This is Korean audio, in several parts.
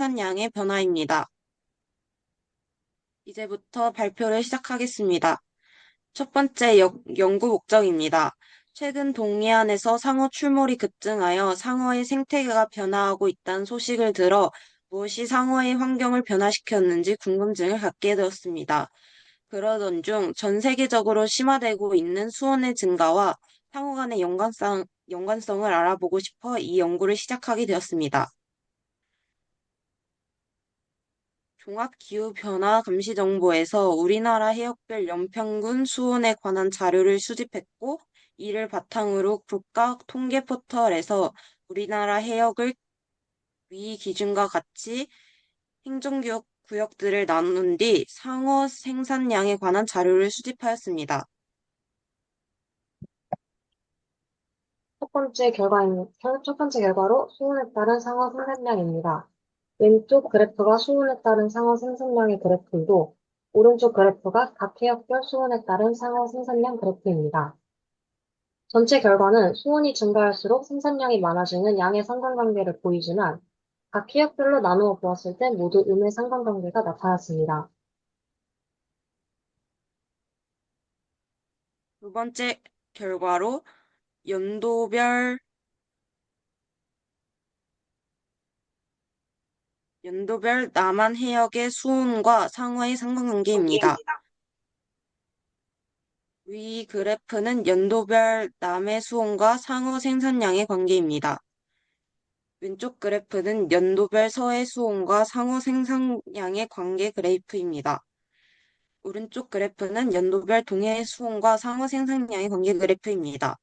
생산량의 변화입니다. 이제부터 발표를 시작하겠습니다. 첫 번째 연구 목적입니다. 최근 동해안에서 상어 출몰이 급증하여 상어의 생태계가 변화하고 있다는 소식을 들어 무엇이 상어의 환경을 변화시켰는지 궁금증을 갖게 되었습니다. 그러던 중 전 세계적으로 심화되고 있는 수온의 증가와 상호 간의 연관성을 알아보고 싶어 이 연구를 시작하게 되었습니다. 종합기후변화 감시정보에서 우리나라 해역별 연평균 수온에 관한 자료를 수집했고, 이를 바탕으로 국가 통계 포털에서 우리나라 해역을 위 기준과 같이 행정구역들을 나눈 뒤 상어 생산량에 관한 자료를 수집하였습니다. 첫 번째 결과로 수온에 따른 상어 생산량입니다. 왼쪽 그래프가 수온에 따른 상어 생산량의 그래프이고, 오른쪽 그래프가 각 해역별 수온에 따른 상어 생산량 그래프입니다. 전체 결과는 수온이 증가할수록 생산량이 많아지는 양의 상관관계를 보이지만, 각 해역별로 나누어 보았을 때 모두 음의 상관관계가 나타났습니다. 두 번째 결과로 연도별 남한 해역의 수온과 상어의 상관관계입니다. 위 그래프는 연도별 남해 수온과 상어 생산량의 관계입니다. 왼쪽 그래프는 연도별 서해 수온과 상어 생산량의 관계 그래프입니다. 오른쪽 그래프는 연도별 동해 수온과 상어 생산량의 관계 그래프입니다.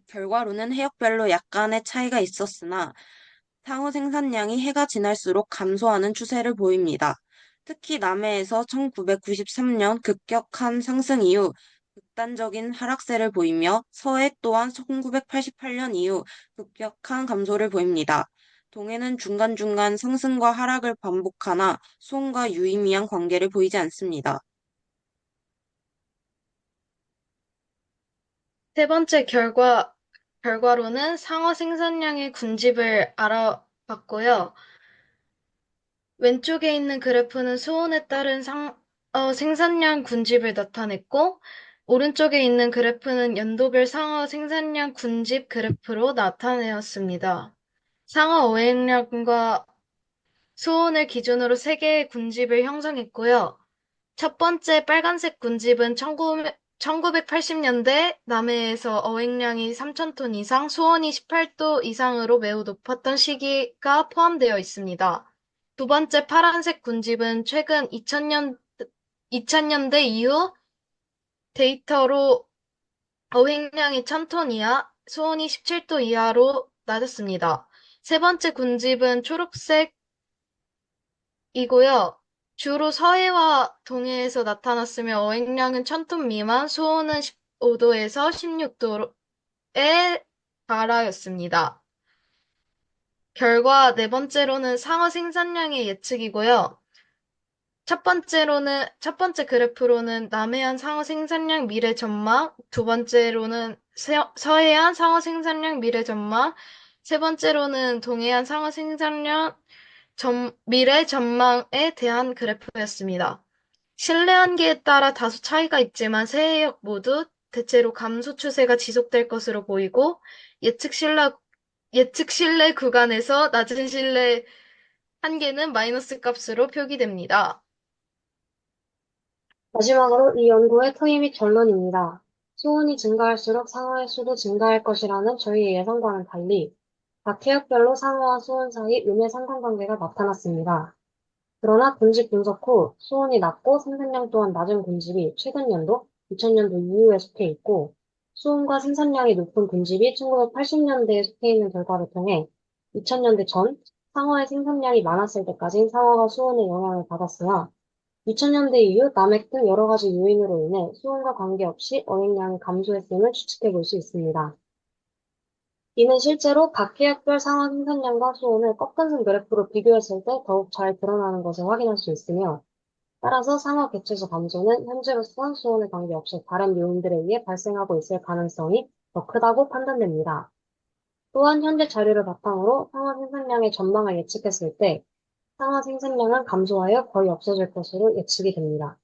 결과로는 해역별로 약간의 차이가 있었으나 상어 생산량이 해가 지날수록 감소하는 추세를 보입니다. 특히 남해에서 1993년 급격한 상승 이후 극단적인 하락세를 보이며 서해 또한 1988년 이후 급격한 감소를 보입니다. 동해는 중간중간 상승과 하락을 반복하나 수온과 유의미한 관계를 보이지 않습니다. 세 번째 결과로는 상어 생산량의 군집을 알아봤고요. 왼쪽에 있는 그래프는 수온에 따른 생산량 군집을 나타냈고, 오른쪽에 있는 그래프는 연도별 상어 생산량 군집 그래프로 나타내었습니다. 상어 어획량과 수온을 기준으로 세 개의 군집을 형성했고요. 첫 번째 빨간색 군집은 1980년대 남해에서 어획량이 3,000톤 이상, 수온이 18도 이상으로 매우 높았던 시기가 포함되어 있습니다. 두 번째 파란색 군집은 최근 2000년대 이후 데이터로 어획량이 1,000톤 이하, 수온이 17도 이하로 낮았습니다. 세 번째 군집은 초록색 이고요. 주로 서해와 동해에서 나타났으며 어획량은 1,000톤 미만, 수온은 15도에서 16도에 달하였습니다. 결과 네 번째로는 상어 생산량의 예측이고요. 첫 번째 그래프로는 남해안 상어 생산량 미래 전망, 두 번째로는 서해안 상어 생산량 미래 전망, 세 번째로는 동해안 상어 생산량 미래 전망에 대한 그래프였습니다. 신뢰 한계에 따라 다소 차이가 있지만 세 해역 모두 대체로 감소 추세가 지속될 것으로 보이고 예측 신뢰 구간에서 낮은 신뢰 한계는 마이너스 값으로 표기됩니다. 마지막으로 이 연구의 토의 및 결론입니다. 수온이 증가할수록 상어의 수도 증가할 것이라는 저희의 예상과는 달리 각 해역별로 상어와 수온 사이 음의 상관관계가 나타났습니다. 그러나 군집 분석 후 수온이 낮고 생산량 또한 낮은 군집이 최근 연도 2000년도 이후에 속해 있고 수온과 생산량이 높은 군집이 1980년대에 속해 있는 결과를 통해 2000년대 전 상어의 생산량이 많았을 때까지 상어가 수온의 영향을 받았으나 2000년대 이후 남핵 등 여러 가지 요인으로 인해 수온과 관계없이 어획량이 감소했음을 추측해 볼 수 있습니다. 이는 실제로 각 해역별 상어 생산량과 수온을 꺾은 그래프로 비교했을 때 더욱 잘 드러나는 것을 확인할 수 있으며, 따라서 상어 개체수 감소는 현재로서 수온에 관계없이 다른 요인들에 의해 발생하고 있을 가능성이 더 크다고 판단됩니다. 또한 현재 자료를 바탕으로 상어 생산량의 전망을 예측했을 때 상어 생산량은 감소하여 거의 없어질 것으로 예측이 됩니다.